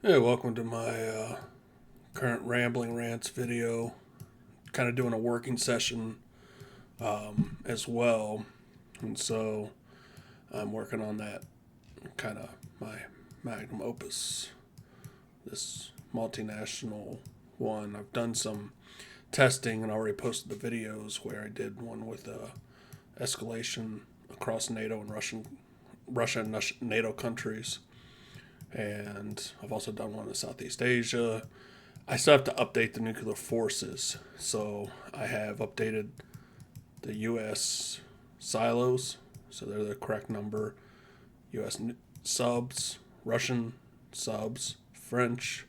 Hey, welcome to my current Rambling Rants video. Kind of doing a working session as well. And so I'm working on that kind of my magnum opus, this multinational one. I've done some testing and already posted the videos where I did one with escalation across NATO and Russia and NATO countries. And I've also done one in Southeast Asia. I still have to update the nuclear forces. So I have updated the U.S. silos, so they're the correct number. U.S. subs, Russian subs, French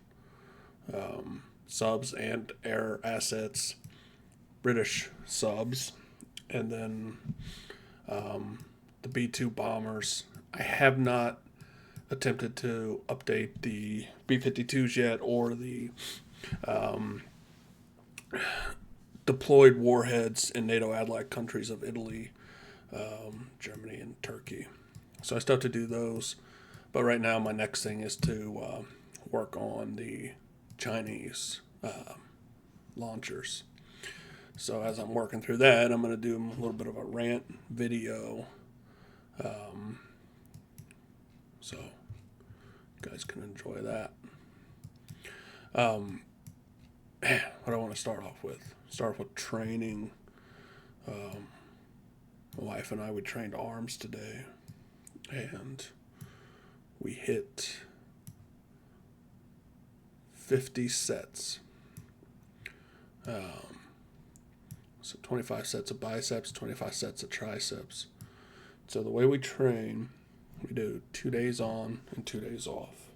subs and air assets, British subs, and then the B-2 bombers. I have not attempted to update the B-52s yet or the deployed warheads in NATO allied countries of Italy, Germany, and Turkey. So I still have to do those. But right now, my next thing is to work on the Chinese launchers. So as I'm working through that, I'm going to do a little bit of a rant video. So you guys can enjoy that. What do I want to start off with? Start off with training. My wife and I, we trained arms today, and we hit 50 sets. So 25 sets of biceps, 25 sets of triceps. So the way we train, we do 2 days on and 2 days off.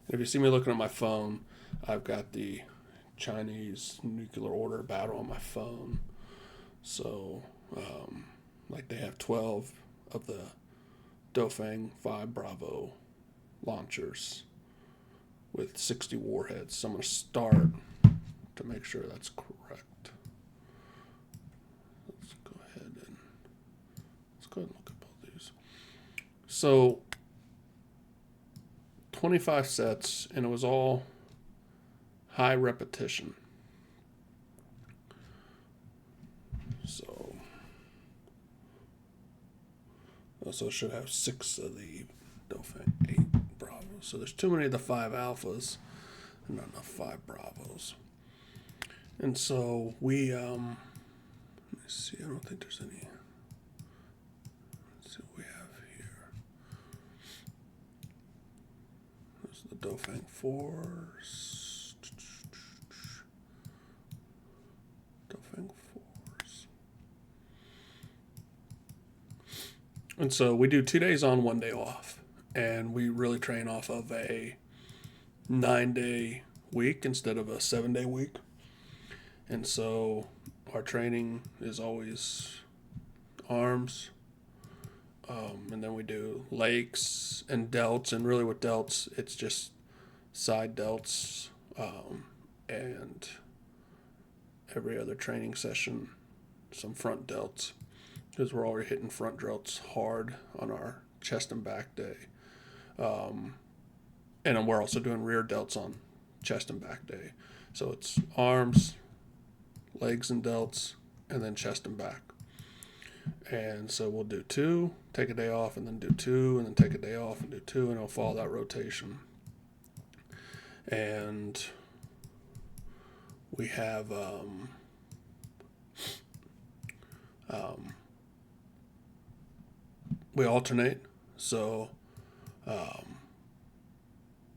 And if you see me looking at my phone, I've got the Chinese nuclear order battle on my phone. So, like they have 12 of the Dofang 5 Bravo launchers with 60 warheads. So I'm going to start to make sure that's correct. Let's go ahead and look at both these. So 25 sets, and it was all high repetition. So also should have 6 of the Dofang 8 Bravos. So there's too many of the 5 Alphas and not enough 5 Bravos. And so we, let me see, I don't think there's any. Let's see what we have here. This is the Dofang 4s. Dofang 4s. And so we do 2 days on, 1 day off. And we really train off of a 9-day week instead of a 7-day week. And so our training is always arms, and then we do legs and delts. And really with delts, it's just side delts, and every other training session, some front delts, because we're already hitting front delts hard on our chest and back day. And we're also doing rear delts on chest and back day. So it's arms, legs and delts, and then chest and back. And so we'll do 2, take a day off, and then do 2, and then take a day off and do 2, and it'll follow that rotation. And we have we alternate. So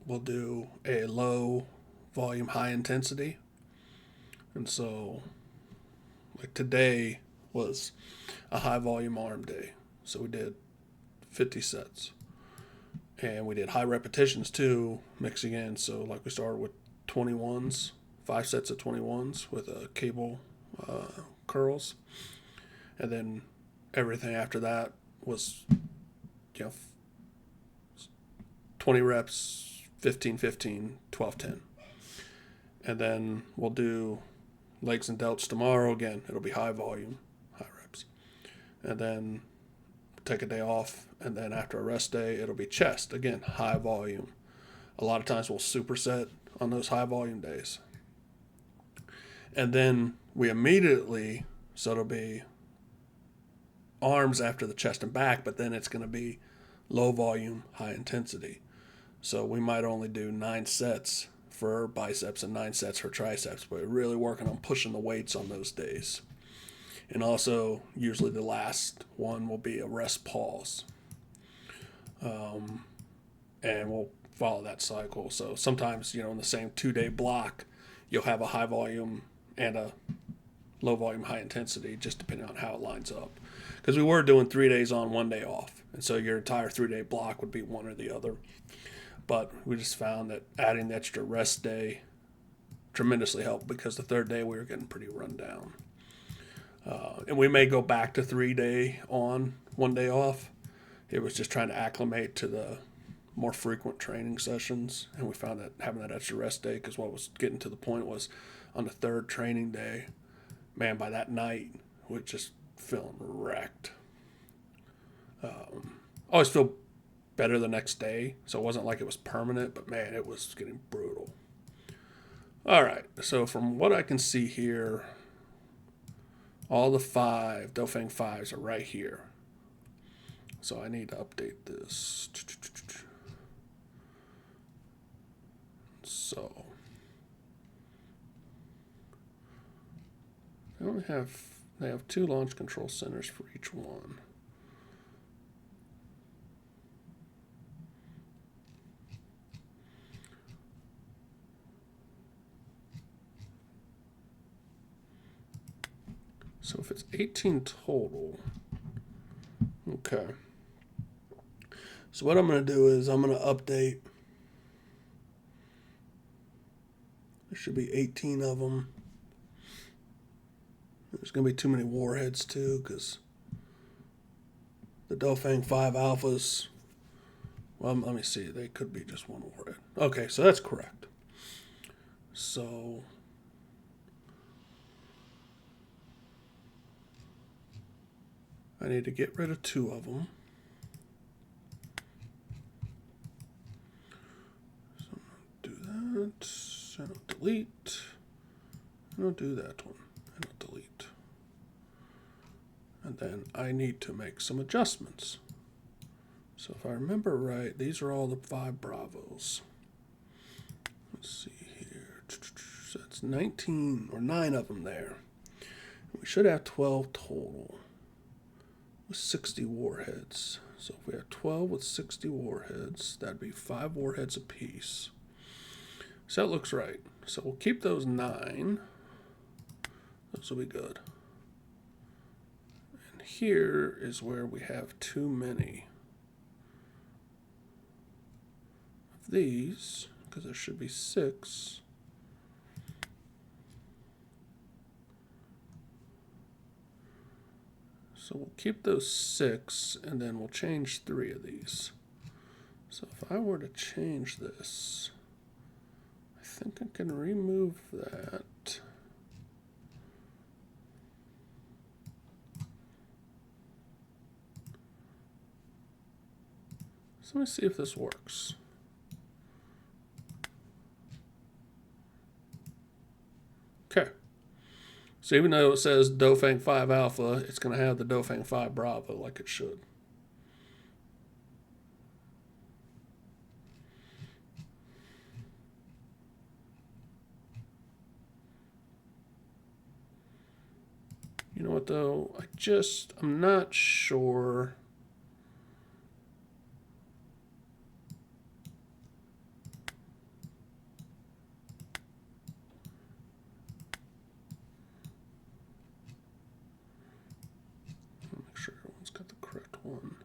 we'll do a low volume, high intensity. And so, like today was a high volume arm day. So we did 50 sets. And we did high repetitions too, mixing in. So, like we started with 21s, 5 sets of 21s with cable curls. And then everything after that was, 20 reps, 15, 15, 12, 10. And then we'll do legs and delts tomorrow. Again, it'll be high volume, high reps. And then take a day off. And then after a rest day, it'll be chest. Again, high volume, A lot of times we'll superset on those high volume days. And then we immediately, so it'll be arms after the chest and back, but then it's going to be low volume, high intensity. So we might only do 9 sets for biceps and 9 sets for triceps, but we're really working on pushing the weights on those days. And also, usually the last one will be a rest pause. And we'll follow that cycle. So sometimes, in the same 2-day block, you'll have a high volume and a low volume, high intensity, just depending on how it lines up. Because we were doing 3 days on, 1 day off. And so your entire 3-day block would be one or the other. But we just found that adding the extra rest day tremendously helped, because the 3rd day we were getting pretty run down. And we may go back to 3-day on, 1 day off. It was just trying to acclimate to the more frequent training sessions. And we found that having that extra rest day, because what was getting to the point was on the 3rd training day, man, by that night, we're just feeling wrecked. Always feel better the next day, so it wasn't like it was permanent, but man, it was getting brutal. All right, so from what I can see here, all the 5 Dofang 5s are right here. So I need to update this. So they have 2 launch control centers for each one. So if it's 18 total, okay. So what I'm going to do is I'm going to update. There should be 18 of them. There's going to be too many warheads too, because the Dofang 5 alphas, well, let me see, they could be just 1 warhead. Okay, so that's correct. So I need to get rid of 2 of them. So I'm going to do that. And I'll delete. And I'll do that one. And I'll delete. And then I need to make some adjustments. So if I remember right, these are all the 5 Bravos. Let's see here. So that's 19 or 9 of them there. We should have 12 total with 60 warheads. So if we have 12 with 60 warheads, that'd be 5 warheads apiece. So that looks right. So we'll keep those 9. Those will be good. And here is where we have too many of these, because there should be 6. So we'll keep those 6, and then we'll change 3 of these. So if I were to change this, I think I can remove that. So let me see if this works. Okay. So even though it says Dofang 5 Alpha, it's going to have the Dofang 5 Bravo like it should. You know what though? I'm not sure. Make sure everyone's got the correct one.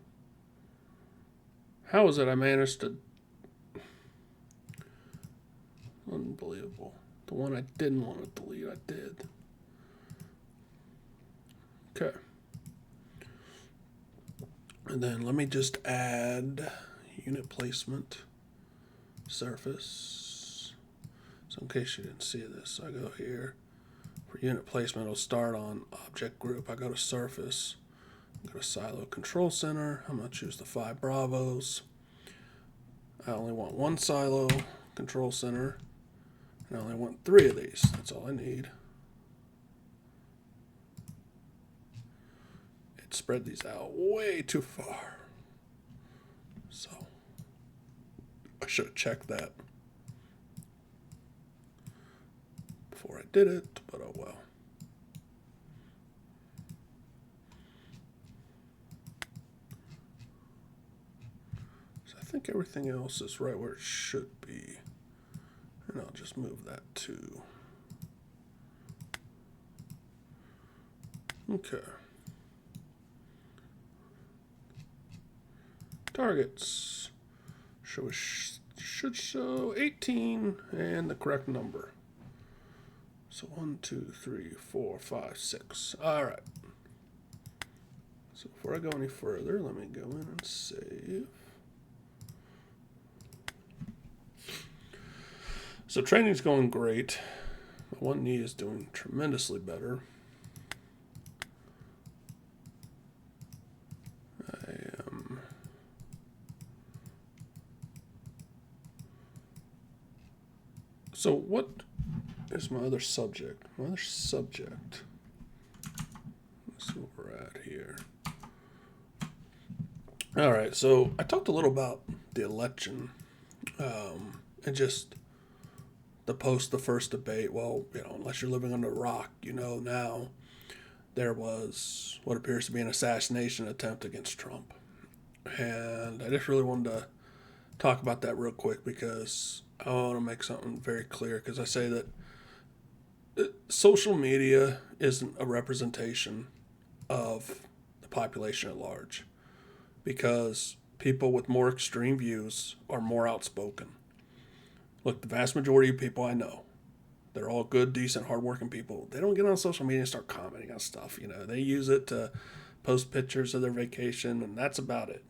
How is it I managed to... Unbelievable. The one I didn't want to delete, I did. Okay. And then let me just add unit placement, surface. So in case you didn't see this, I go here. For unit placement, it'll start on object group. I go to surface, go to silo control center. I'm going to choose the 5 Bravos. I only want one silo control center, and I only want 3 of these. That's all I need. It spread these out way too far. So I should have checked that before I did it, but oh well. So I think everything else is right where it should be. And I'll just move that too. Okay. Targets. Should show 18 and the correct number. So 1, 2, 3, 4, 5, 6. All right. So before I go any further, let me go in and save. So training's going great. My one knee is doing tremendously better. So what is my other subject? My other subject. Let's see where we're at here. All right, so I talked a little about the election and just the first debate. Well, unless you're living under a rock, now there was what appears to be an assassination attempt against Trump. And I just really wanted to talk about that real quick because I want to make something very clear, because I say that social media isn't a representation of the population at large, because people with more extreme views are more outspoken. Look, the vast majority of people I know, they're all good, decent, hardworking people. They don't get on social media and start commenting on stuff. They use it to post pictures of their vacation, and that's about it.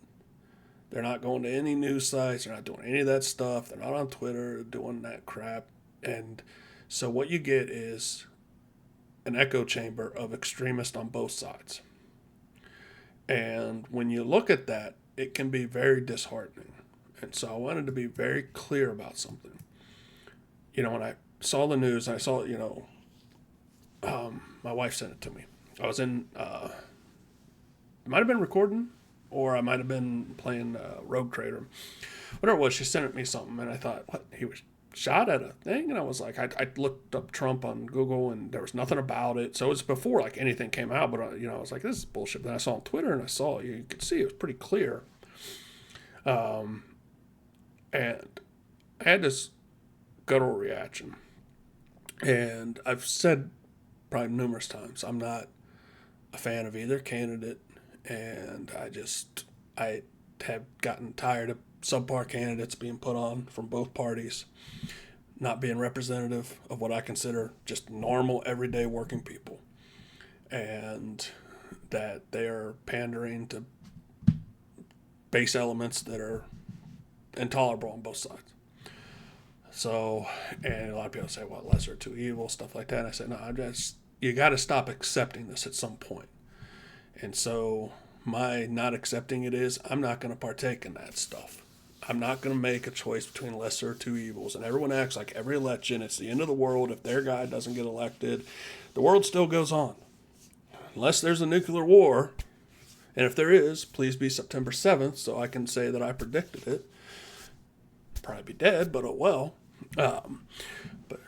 They're not going to any news sites. They're not doing any of that stuff. They're not on Twitter doing that crap. And so what you get is an echo chamber of extremists on both sides. And when you look at that, it can be very disheartening. And so I wanted to be very clear about something. When I saw the news, I saw, my wife sent it to me. I was in, might have been recording, or I might have been playing Rogue Trader. Whatever it was, she sent me something, and I thought, what, he was shot at a thing? And I was like, I looked up Trump on Google, and there was nothing about it. So it was before anything came out, but I was like, this is bullshit. Then I saw on Twitter, and I saw, you could see it was pretty clear. And I had this guttural reaction. And I've said probably numerous times, I'm not a fan of either candidate. And I have gotten tired of subpar candidates being put on from both parties, not being representative of what I consider just normal, everyday working people. And that they are pandering to base elements that are intolerable on both sides. So, and a lot of people say, well, lesser of two evils, stuff like that. And I said, no, you got to stop accepting this at some point. And so my not accepting it is, I'm not going to partake in that stuff. I'm not going to make a choice between lesser of two evils. And everyone acts like every election, it's the end of the world. If their guy doesn't get elected, the world still goes on. Unless there's a nuclear war. And if there is, please be September 7th so I can say that I predicted it. Probably be dead, but oh well. But,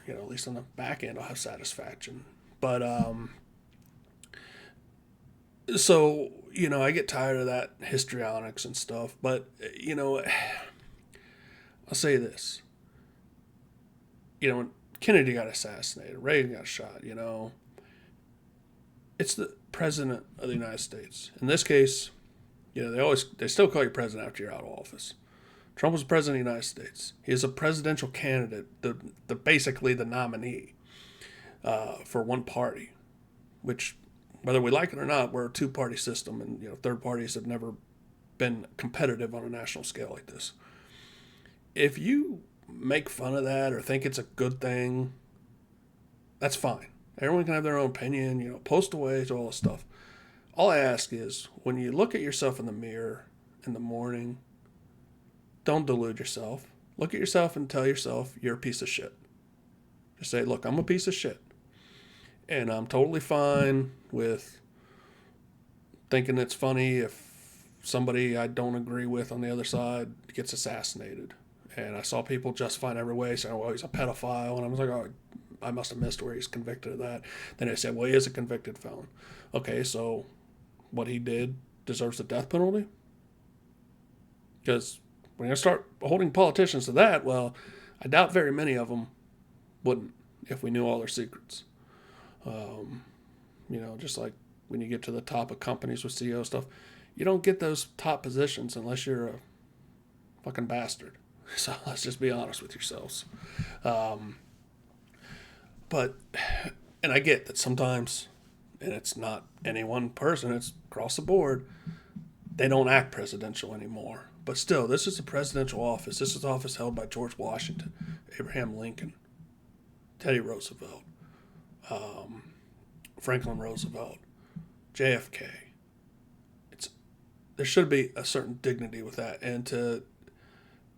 at least on the back end, I'll have satisfaction. But, so, I get tired of that histrionics and stuff. But, I'll say this. When Kennedy got assassinated, Reagan got shot, it's the president of the United States. In this case, they still call you president after you're out of office. Trump was president of the United States. He is a presidential candidate, basically the nominee for one party, which, whether we like it or not, we're a two-party system, and third parties have never been competitive on a national scale like this. If you make fun of that or think it's a good thing, that's fine. Everyone can have their own opinion, post away to all this stuff. All I ask is, when you look at yourself in the mirror in the morning, don't delude yourself. Look at yourself and tell yourself you're a piece of shit. Just say, look, I'm a piece of shit. And I'm totally fine with thinking it's funny if somebody I don't agree with on the other side gets assassinated. And I saw people justifying every way, saying, well, he's a pedophile. And I was like, oh, I must have missed where he's convicted of that. Then they said, well, he is a convicted felon. Okay, so what he did deserves the death penalty? Because when you start holding politicians to that, well, I doubt very many of them wouldn't if we knew all their secrets. Just like when you get to the top of companies with CEO stuff, you don't get those top positions unless you're a fucking bastard. So let's just be honest with yourselves. And I get that sometimes, and it's not any one person, it's across the board, they don't act presidential anymore. But still, this is a presidential office. This is the office held by George Washington, Abraham Lincoln, Teddy Roosevelt, Franklin Roosevelt, JFK. There should be a certain dignity with that. And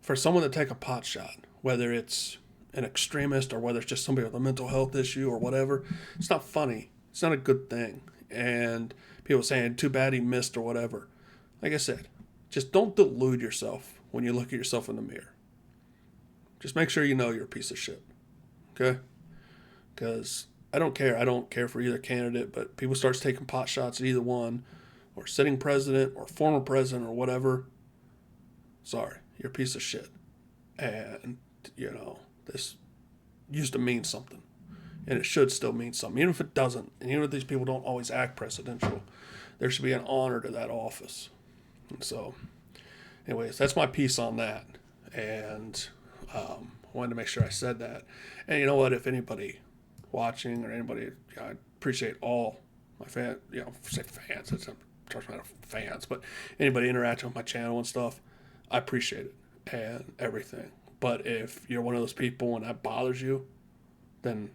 for someone to take a pot shot, whether it's an extremist or whether it's just somebody with a mental health issue or whatever, it's not funny. It's not a good thing. And people saying, too bad he missed or whatever. Like I said, just don't delude yourself when you look at yourself in the mirror. Just make sure you know you're a piece of shit. Okay? Because I don't care. I don't care for either candidate, but people starts taking pot shots at either one, or sitting president or former president or whatever. Sorry, you're a piece of shit. And, this used to mean something. And it should still mean something. Even if it doesn't, and even if these people don't always act presidential, there should be an honor to that office. And so, anyways, that's my piece on that. And I wanted to make sure I said that. And you know what? If anybody watching or anybody, I appreciate all my fans, say fans, I'm talking about fans, but anybody interacting with my channel and stuff, I appreciate it and everything. But if you're one of those people and that bothers you, then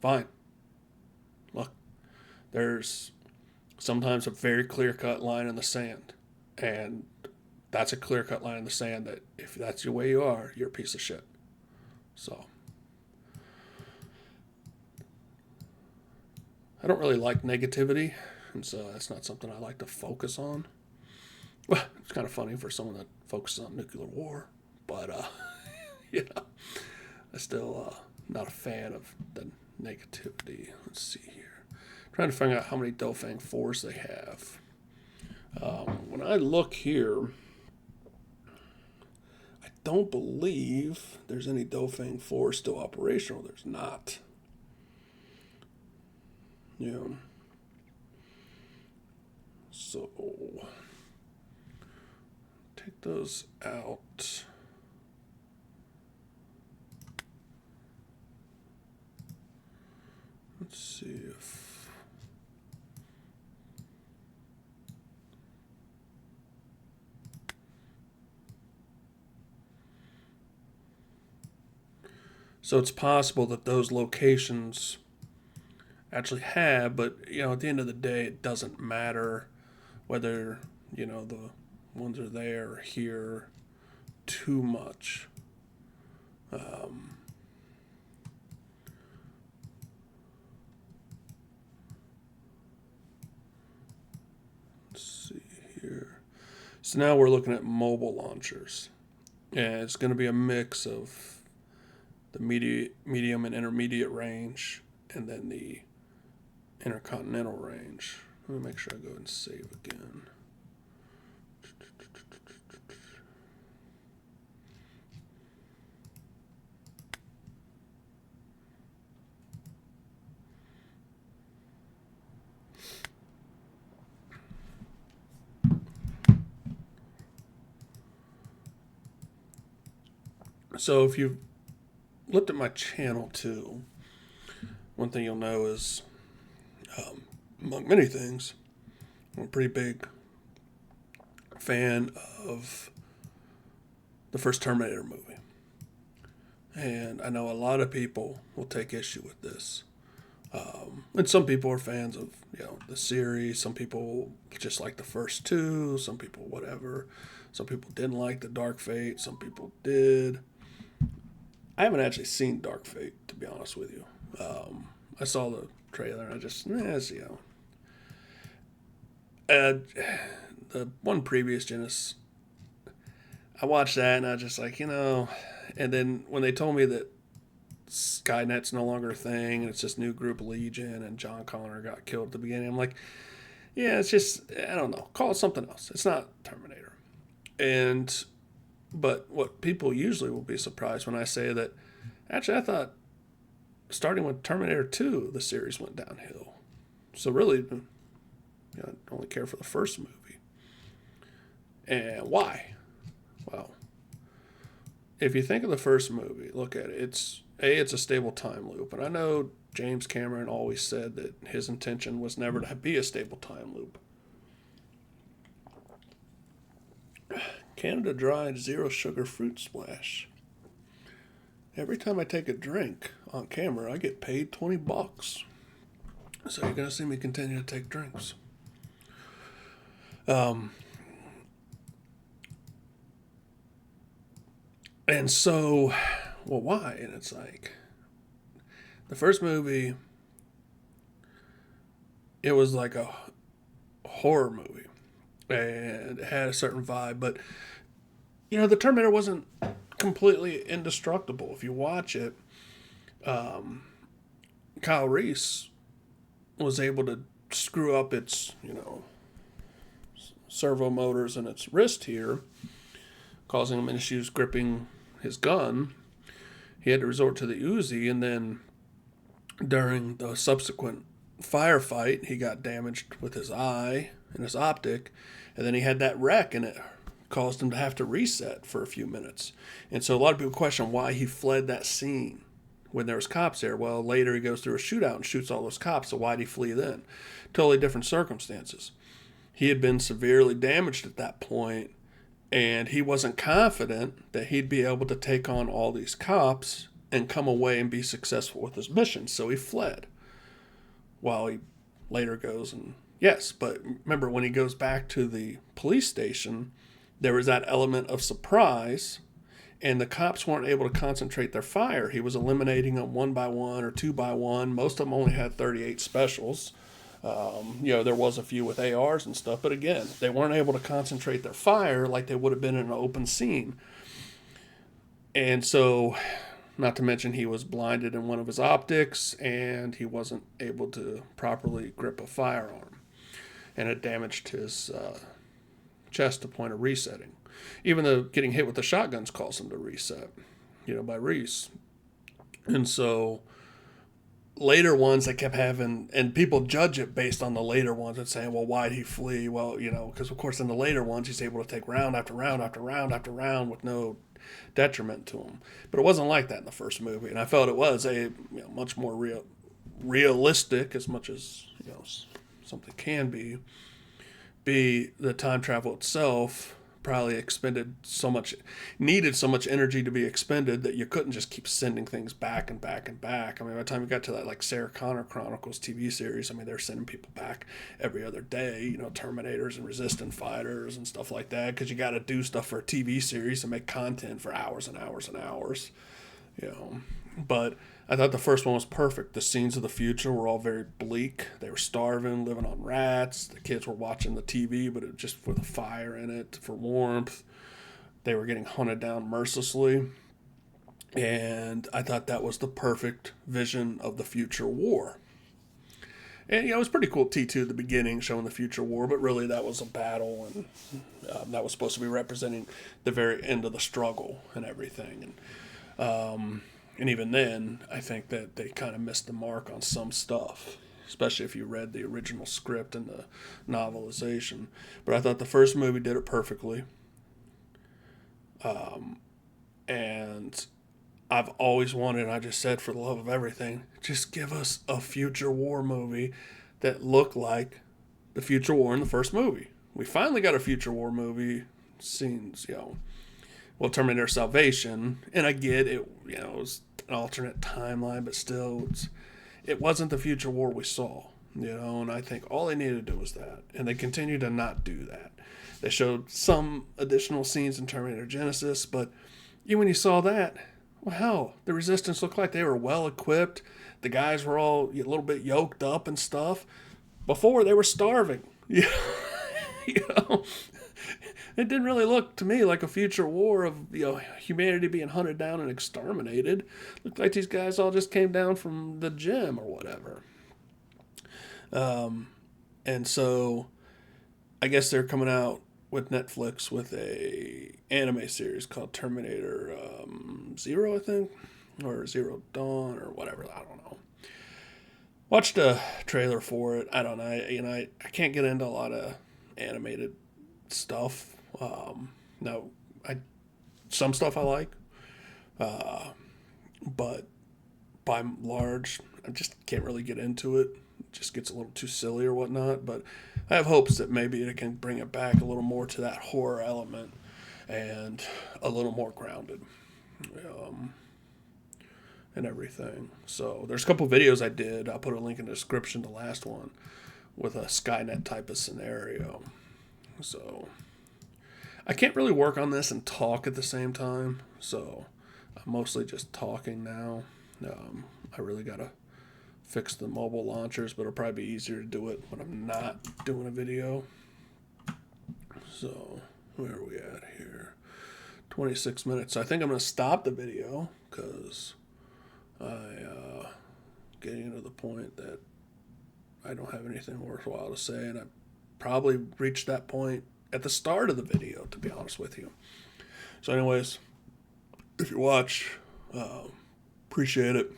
fine. Look, there's sometimes a very clear-cut line in the sand. And that's a clear-cut line in the sand that if that's the way you are, you're a piece of shit. So, I don't really like negativity, and so that's not something I like to focus on. Well, it's kind of funny for someone that focuses on nuclear war, but, I'm still not a fan of the negativity. Let's see here. Trying to find out how many Dofang 4s they have. When I look here, I don't believe there's any Dofang 4 still operational. There's not. Yeah. So, take those out. Let's see if... So it's possible that those locations actually have, but, at the end of the day, it doesn't matter whether, the ones are there or here too much. Let's see here. So now we're looking at mobile launchers. And it's going to be a mix of the medium and intermediate range, and then the intercontinental range. Let me make sure I go and save again. So if you've looked at my channel too, one thing you'll know is, among many things, I'm a pretty big fan of the first Terminator movie. And I know a lot of people will take issue with this. And some people are fans of, the series. Some people just like the first two. Some people whatever. Some people didn't like the Dark Fate. Some people did. I haven't actually seen Dark Fate, to be honest with you. I saw the trailer and I just, see how. The one previous Genesis, I watched that and I was just like, and then when they told me that Skynet's no longer a thing and it's this new group Legion and John Connor got killed at the beginning, I'm like, yeah, it's just, I don't know, call it something else. It's not Terminator. But what people usually will be surprised when I say that, actually, I thought starting with Terminator 2, the series went downhill. So really, I only care for the first movie. And why? Well, if you think of the first movie, look at it. It's a stable time loop. And I know James Cameron always said that his intention was never to be a stable time loop. Canada Dry Zero Sugar Fruit Splash. Every time I take a drink on camera, I get paid $20. So you're going to see me continue to take drinks. And so, well, why? And it's like, the first movie, it was like a horror movie. And it had a certain vibe. But, the Terminator wasn't completely indestructible. If you watch it, Kyle Reese was able to screw up its, servo motors in its wrist here, causing him issues gripping his gun. He had to resort to the Uzi, and then during the subsequent firefight, he got damaged with his eye and his optic, and then he had that wreck, and it caused him to have to reset for a few minutes. And so a lot of people question why he fled that scene when there was cops there. Well, later he goes through a shootout and shoots all those cops, so why'd he flee then? Totally different circumstances. He had been severely damaged at that point, and he wasn't confident that he'd be able to take on all these cops and come away and be successful with his mission, so he fled. While he later goes and, yes, but remember when he goes back to the police station, there was that element of surprise, and the cops weren't able to concentrate their fire. He was eliminating them one by one or two by one. Most of them only had 38 specials. There was a few with ARs and stuff, but again, they weren't able to concentrate their fire like they would have been in an open scene. And so, not to mention he was blinded in one of his optics, and he wasn't able to properly grip a firearm. And it damaged his chest to point of resetting. Even though getting hit with the shotguns caused him to reset, by Reese. And so later ones they kept having, and people judge it based on the later ones and saying, well, why'd he flee? Well, because of course in the later ones he's able to take round after round after round after round with no detriment to him. But it wasn't like that in the first movie, and I felt it was a much more realistic, as much as something can be the time travel itself probably needed so much energy to be expended that you couldn't just keep sending things back and back and back. I mean, by the time you got to that, like, Sarah Connor Chronicles TV series, I mean, they're sending people back every other day, Terminators and Resistant Fighters and stuff like that, because you got to do stuff for a TV series and make content for hours and hours and hours, But I thought the first one was perfect. The scenes of the future were all very bleak. They were starving, living on rats. The kids were watching the TV, but it just with a fire in it for warmth. They were getting hunted down mercilessly. And I thought that was the perfect vision of the future war. And, it was pretty cool, T2 at the beginning, showing the future war, but really that was a battle, and that was supposed to be representing the very end of the struggle and everything. And even then, I think that they kind of missed the mark on some stuff, especially if you read the original script and the novelization. But I thought the first movie did it perfectly. And I've always wanted, I just said, for the love of everything, just give us a future war movie that looked like the future war in the first movie. We finally got a future war movie, scenes, Terminator Salvation, and I get it, it was an alternate timeline, but still, it wasn't the future war we saw, and I think all they needed to do was that, and they continue to not do that. They showed some additional scenes in Terminator Genesis, but even when you saw that, well, hell, the Resistance looked like they were well equipped. The guys were all a little bit yoked up and stuff. Before, they were starving. You know, it didn't really look to me like a future war of humanity being hunted down and exterminated. It looked like these guys all just came down from the gym or whatever. And so, I guess they're coming out with Netflix with a anime series called Terminator Zero, I think, or Zero Dawn, or whatever. I don't know. Watched a trailer for it. I don't know. I can't get into a lot of animated stuff. No, some stuff I like, but by and large, I just can't really get into it. It just gets a little too silly or whatnot. But I have hopes that maybe it can bring it back a little more to that horror element and a little more grounded. And everything. So there's a couple videos I did. I'll put a link in the description, the last one, with a Skynet type of scenario. So I can't really work on this and talk at the same time. So I'm mostly just talking now. I really got to fix the mobile launchers, but it'll probably be easier to do it when I'm not doing a video. So where are we at here? 26 minutes. So I think I'm going to stop the video because getting to the point that I don't have anything worthwhile to say, and I probably reached that point at the start of the video, to be honest with you. So anyways, if you watch, appreciate it.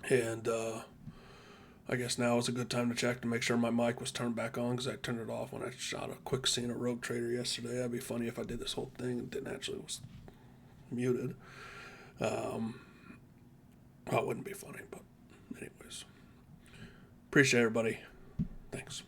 And I guess now is a good time to check to make sure my mic was turned back on, because I turned it off when I shot a quick scene of Rogue Trader yesterday. That'd be funny if I did this whole thing and didn't actually was muted. Well, it wouldn't be funny, but anyways. Appreciate everybody. Thanks.